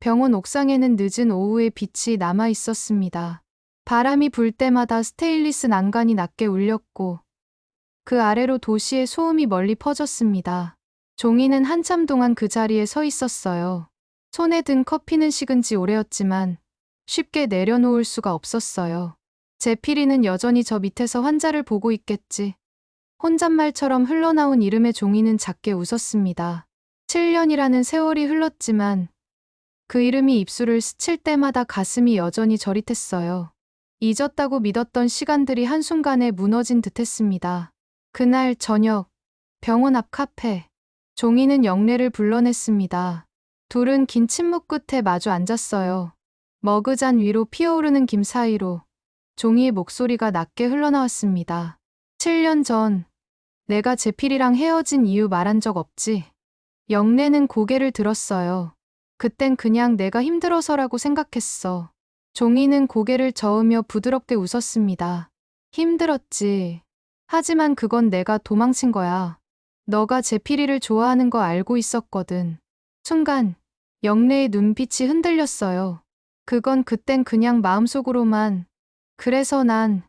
병원 옥상에는 늦은 오후의 빛이 남아 있었습니다. 바람이 불 때마다 스테인리스 난간이 낮게 울렸고 그 아래로 도시의 소음이 멀리 퍼졌습니다. 종이는 한참 동안 그 자리에 서 있었어요. 손에 든 커피는 식은 지 오래였지만 쉽게 내려놓을 수가 없었어요. 제필이는 여전히 저 밑에서 환자를 보고 있겠지. 혼잣말처럼 흘러나온 이름의 종이는 작게 웃었습니다. 7년이라는 세월이 흘렀지만 그 이름이 입술을 스칠 때마다 가슴이 여전히 저릿했어요. 잊었다고 믿었던 시간들이 한순간에 무너진 듯했습니다. 그날 저녁, 병원 앞 카페. 종이는 영래를 불러냈습니다. 둘은 긴 침묵 끝에 마주 앉았어요. 머그잔 위로 피어오르는 김 사이로 종이의 목소리가 낮게 흘러나왔습니다. 7년 전, 내가 제필이랑 헤어진 이유 말한 적 없지? 영래는 고개를 들었어요. 그땐 그냥 내가 힘들어서라고 생각했어. 종이는 고개를 저으며 부드럽게 웃었습니다. 힘들었지. 하지만 그건 내가 도망친 거야. 너가 제필이를 좋아하는 거 알고 있었거든. 순간 영래의 눈빛이 흔들렸어요. 그건 그땐 그냥 마음속으로만. 그래서 난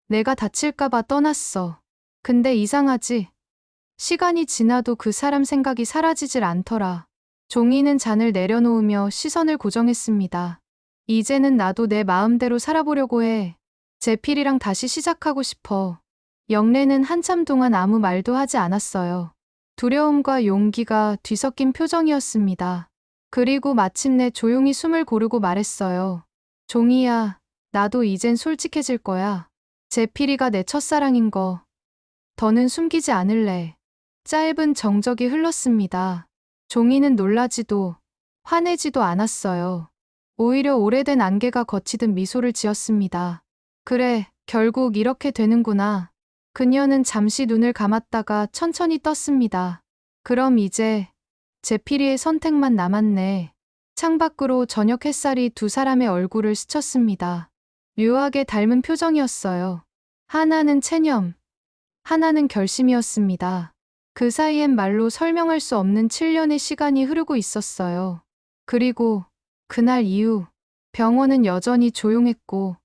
내가 다칠까봐 떠났어. 근데 이상하지? 시간이 지나도 그 사람 생각이 사라지질 않더라. 종이는 잔을 내려놓으며 시선을 고정했습니다. 이제는 나도 내 마음대로 살아보려고 해. 제필이랑 다시 시작하고 싶어. 영래는 한참 동안 아무 말도 하지 않았어요. 두려움과 용기가 뒤섞인 표정이었습니다. 그리고 마침내 조용히 숨을 고르고 말했어요. 종이야, 나도 이젠 솔직해질 거야. 제필이가 내 첫사랑인 거. 더는 숨기지 않을래. 짧은 정적이 흘렀습니다. 종이는 놀라지도 화내지도 않았어요. 오히려 오래된 안개가 거치듯 미소를 지었습니다. 그래, 결국 이렇게 되는구나. 그녀는 잠시 눈을 감았다가 천천히 떴습니다. 그럼 이제 제필이의 선택만 남았네. 창밖으로 저녁 햇살이 두 사람의 얼굴을 스쳤습니다. 묘하게 닮은 표정이었어요. 하나는 체념, 하나는 결심이었습니다. 그 사이엔 말로 설명할 수 없는 7년의 시간이 흐르고 있었어요. 그리고 그날 이후 병원은 여전히 조용했고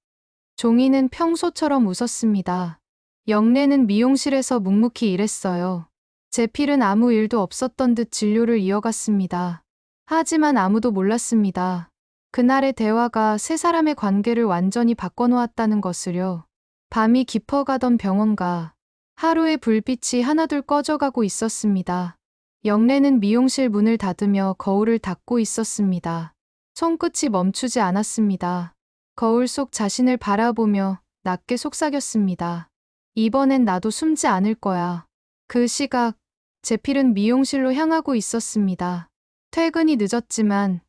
종이는 평소처럼 웃었습니다. 영래는 미용실에서 묵묵히 일했어요. 제필은 아무 일도 없었던 듯 진료를 이어갔습니다. 하지만 아무도 몰랐습니다. 그날의 대화가 세 사람의 관계를 완전히 바꿔놓았다는 것을요. 밤이 깊어가던 병원가. 하루의 불빛이 하나둘 꺼져가고 있었습니다. 영래는 미용실 문을 닫으며 거울을 닦고 있었습니다. 손끝이 멈추지 않았습니다. 거울 속 자신을 바라보며 낮게 속삭였습니다. 이번엔 나도 숨지 않을 거야. 그 시각, 제필은 미용실로 향하고 있었습니다. 퇴근이 늦었지만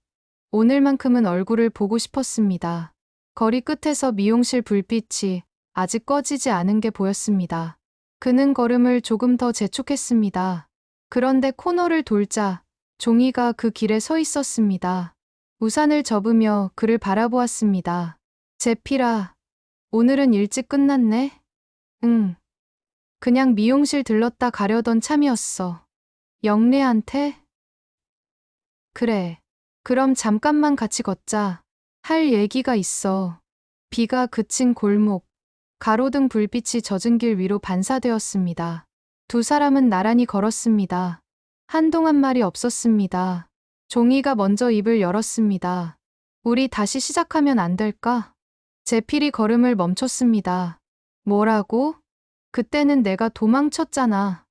오늘만큼은 얼굴을 보고 싶었습니다. 거리 끝에서 미용실 불빛이 아직 꺼지지 않은 게 보였습니다. 그는 걸음을 조금 더 재촉했습니다. 그런데 코너를 돌자 종이가 그 길에 서 있었습니다. 우산을 접으며 그를 바라보았습니다. 제필아, 오늘은 일찍 끝났네? 응. 그냥 미용실 들렀다 가려던 참이었어. 영래한테? 그래. 그럼 잠깐만 같이 걷자. 할 얘기가 있어. 비가 그친 골목. 가로등 불빛이 젖은 길 위로 반사되었습니다. 두 사람은 나란히 걸었습니다. 한동안 말이 없었습니다. 종이가 먼저 입을 열었습니다. 우리 다시 시작하면 안 될까? 제필이 걸음을 멈췄습니다. 뭐라고? 그때는 내가 도망쳤잖아.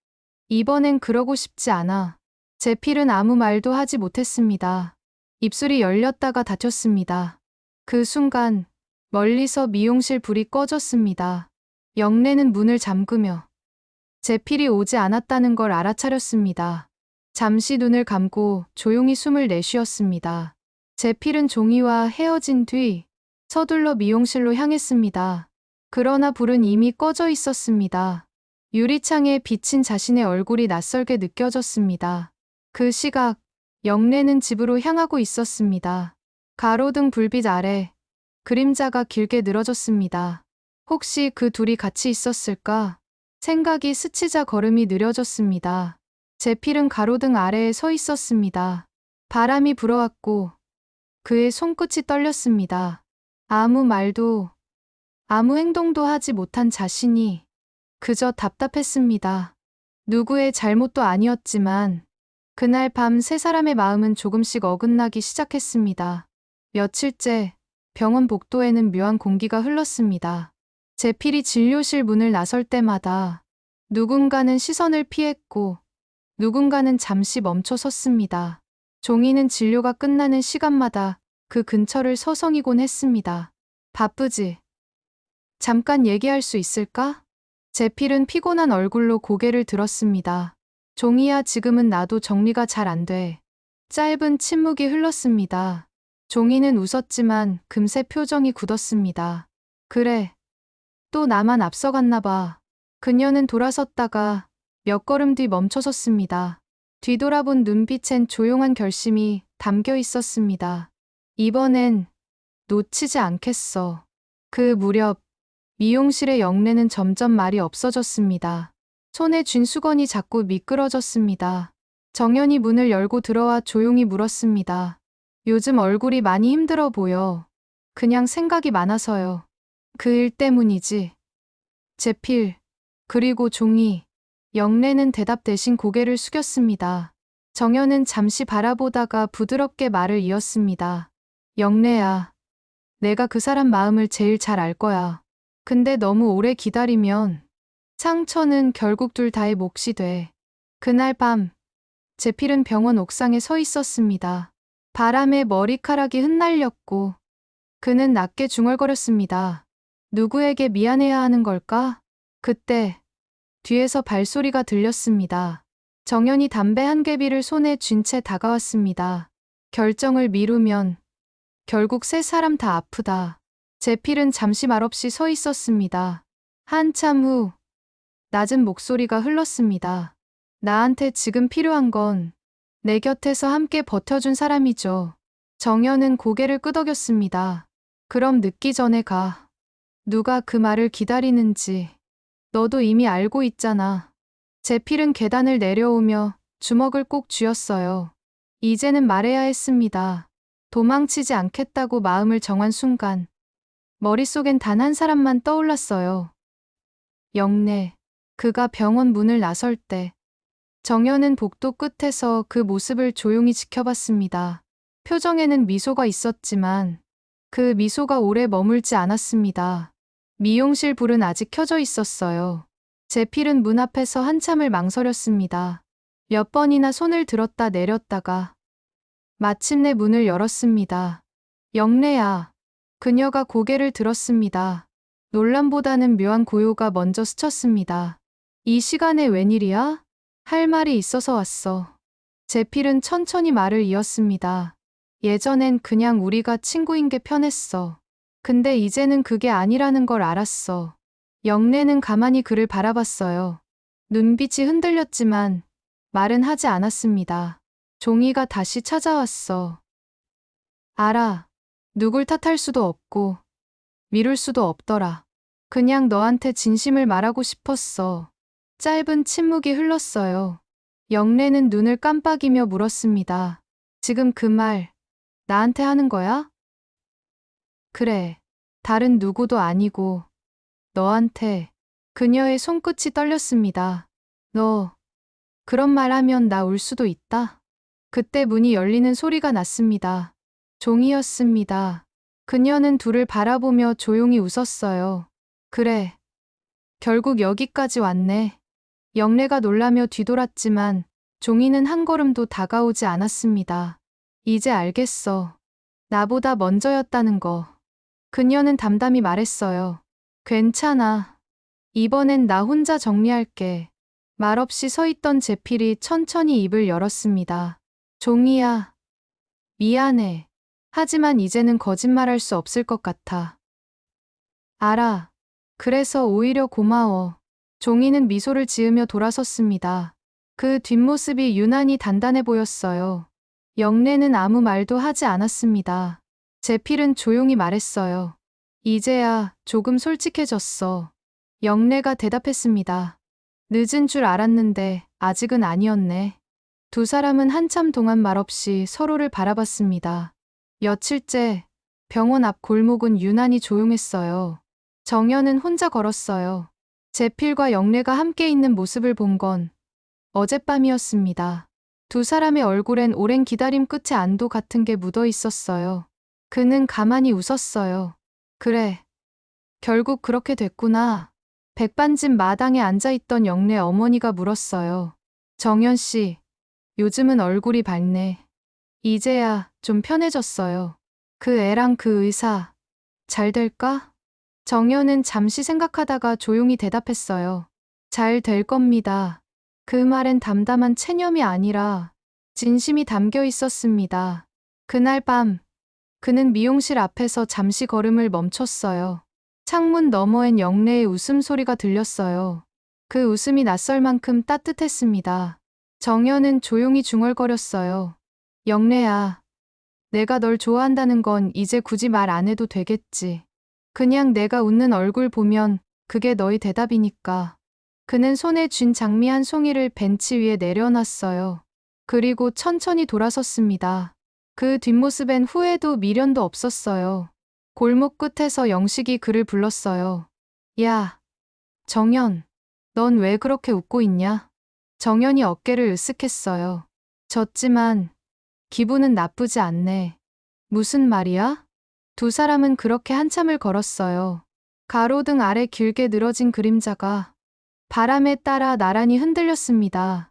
이번엔 그러고 싶지 않아. 제필은 아무 말도 하지 못했습니다. 입술이 열렸다가 닫혔습니다. 그 순간 멀리서 미용실 불이 꺼졌습니다. 영래는 문을 잠그며 제필이 오지 않았다는 걸 알아차렸습니다. 잠시 눈을 감고 조용히 숨을 내쉬었습니다. 제필은 종이와 헤어진 뒤 서둘러 미용실로 향했습니다. 그러나 불은 이미 꺼져 있었습니다. 유리창에 비친 자신의 얼굴이 낯설게 느껴졌습니다. 그 시각, 영래는 집으로 향하고 있었습니다. 가로등 불빛 아래 그림자가 길게 늘어졌습니다. 혹시 그 둘이 같이 있었을까? 생각이 스치자 걸음이 느려졌습니다. 제필은 가로등 아래에 서 있었습니다. 바람이 불어왔고 그의 손끝이 떨렸습니다. 아무 말도, 아무 행동도 하지 못한 자신이 그저 답답했습니다. 누구의 잘못도 아니었지만 그날 밤 세 사람의 마음은 조금씩 어긋나기 시작했습니다. 며칠째 병원 복도에는 묘한 공기가 흘렀습니다. 제필이 진료실 문을 나설 때마다 누군가는 시선을 피했고 누군가는 잠시 멈춰 섰습니다. 종이는 진료가 끝나는 시간마다 그 근처를 서성이곤 했습니다. 바쁘지? 잠깐 얘기할 수 있을까? 제필은 피곤한 얼굴로 고개를 들었습니다. 종이야, 지금은 나도 정리가 잘 안 돼. 짧은 침묵이 흘렀습니다. 종이는 웃었지만 금세 표정이 굳었습니다. 그래. 또 나만 앞서갔나 봐. 그녀는 돌아섰다가 몇 걸음 뒤 멈춰섰습니다. 뒤돌아본 눈빛엔 조용한 결심이 담겨 있었습니다. 이번엔 놓치지 않겠어. 그 무렵 미용실의 영래는 점점 말이 없어졌습니다. 손에 쥔 수건이 자꾸 미끄러졌습니다. 정연이 문을 열고 들어와 조용히 물었습니다. 요즘 얼굴이 많이 힘들어 보여. 그냥 생각이 많아서요. 그 일 때문이지. 제필, 그리고 종이. 영래는 대답 대신 고개를 숙였습니다. 정연은 잠시 바라보다가 부드럽게 말을 이었습니다. 영래야, 내가 그 사람 마음을 제일 잘 알 거야. 근데 너무 오래 기다리면 상처는 결국 둘 다의 몫이 돼. 그날 밤, 제필은 병원 옥상에 서 있었습니다. 바람에 머리카락이 흩날렸고 그는 낮게 중얼거렸습니다. 누구에게 미안해야 하는 걸까? 그때 뒤에서 발소리가 들렸습니다. 정연이 담배 한 개비를 손에 쥔 채 다가왔습니다. 결정을 미루면 결국 세 사람 다 아프다. 제필은 잠시 말없이 서 있었습니다. 한참 후 낮은 목소리가 흘렀습니다. 나한테 지금 필요한 건 내 곁에서 함께 버텨준 사람이죠. 정연은 고개를 끄덕였습니다. 그럼 늦기 전에 가. 누가 그 말을 기다리는지 너도 이미 알고 있잖아. 제필은 계단을 내려오며 주먹을 꼭 쥐었어요. 이제는 말해야 했습니다. 도망치지 않겠다고 마음을 정한 순간 머릿속엔 단 한 사람만 떠올랐어요. 영래. 그가 병원 문을 나설 때 정연은 복도 끝에서 그 모습을 조용히 지켜봤습니다. 표정에는 미소가 있었지만 그 미소가 오래 머물지 않았습니다. 미용실 불은 아직 켜져 있었어요. 제필은 문 앞에서 한참을 망설였습니다. 몇 번이나 손을 들었다 내렸다가 마침내 문을 열었습니다. 영래야. 그녀가 고개를 들었습니다. 놀람보다는 묘한 고요가 먼저 스쳤습니다. 이 시간에 웬일이야? 할 말이 있어서 왔어. 제필은 천천히 말을 이었습니다. 예전엔 그냥 우리가 친구인 게 편했어. 근데 이제는 그게 아니라는 걸 알았어. 영래는 가만히 그를 바라봤어요. 눈빛이 흔들렸지만 말은 하지 않았습니다. 종이가 다시 찾아왔어. 알아. 누굴 탓할 수도 없고 미룰 수도 없더라. 그냥 너한테 진심을 말하고 싶었어. 짧은 침묵이 흘렀어요. 영래는 눈을 깜빡이며 물었습니다. 지금 그 말 나한테 하는 거야? 그래. 다른 누구도 아니고 너한테. 그녀의 손끝이 떨렸습니다. 너 그런 말 하면 나 울 수도 있다. 그때 문이 열리는 소리가 났습니다. 종이였습니다. 그녀는 둘을 바라보며 조용히 웃었어요. 그래. 결국 여기까지 왔네. 영래가 놀라며 뒤돌았지만 종이는 한 걸음도 다가오지 않았습니다. 이제 알겠어. 나보다 먼저였다는 거. 그녀는 담담히 말했어요. 괜찮아. 이번엔 나 혼자 정리할게. 말없이 서 있던 제필이 천천히 입을 열었습니다. 종이야. 미안해. 하지만 이제는 거짓말할 수 없을 것 같아. 알아. 그래서 오히려 고마워. 종이는 미소를 지으며 돌아섰습니다. 그 뒷모습이 유난히 단단해 보였어요. 영래는 아무 말도 하지 않았습니다. 제필은 조용히 말했어요. 이제야 조금 솔직해졌어. 영래가 대답했습니다. 늦은 줄 알았는데 아직은 아니었네. 두 사람은 한참 동안 말없이 서로를 바라봤습니다. 며칠째 병원 앞 골목은 유난히 조용했어요. 정연은 혼자 걸었어요. 재필과 영래가 함께 있는 모습을 본 건 어젯밤이었습니다. 두 사람의 얼굴엔 오랜 기다림 끝에 안도 같은 게 묻어 있었어요. 그는 가만히 웃었어요. 그래, 결국 그렇게 됐구나. 백반집 마당에 앉아있던 영래 어머니가 물었어요. 정연 씨, 요즘은 얼굴이 밝네. 이제야 좀 편해졌어요. 그 애랑 그 의사, 잘 될까? 정연은 잠시 생각하다가 조용히 대답했어요. 잘 될 겁니다. 그 말엔 담담한 체념이 아니라 진심이 담겨 있었습니다. 그날 밤, 그는 미용실 앞에서 잠시 걸음을 멈췄어요. 창문 너머엔 영래의 웃음소리가 들렸어요. 그 웃음이 낯설 만큼 따뜻했습니다. 정연은 조용히 중얼거렸어요. 영래야, 내가 널 좋아한다는 건 이제 굳이 말 안 해도 되겠지. 그냥 내가 웃는 얼굴 보면 그게 너의 대답이니까. 그는 손에 쥔 장미 한 송이를 벤치 위에 내려놨어요. 그리고 천천히 돌아섰습니다. 그 뒷모습엔 후회도 미련도 없었어요. 골목 끝에서 영식이 그를 불렀어요. 야, 정연, 넌 왜 그렇게 웃고 있냐? 정연이 어깨를 으쓱했어요. 졌지만 기분은 나쁘지 않네. 무슨 말이야? 두 사람은 그렇게 한참을 걸었어요. 가로등 아래 길게 늘어진 그림자가 바람에 따라 나란히 흔들렸습니다.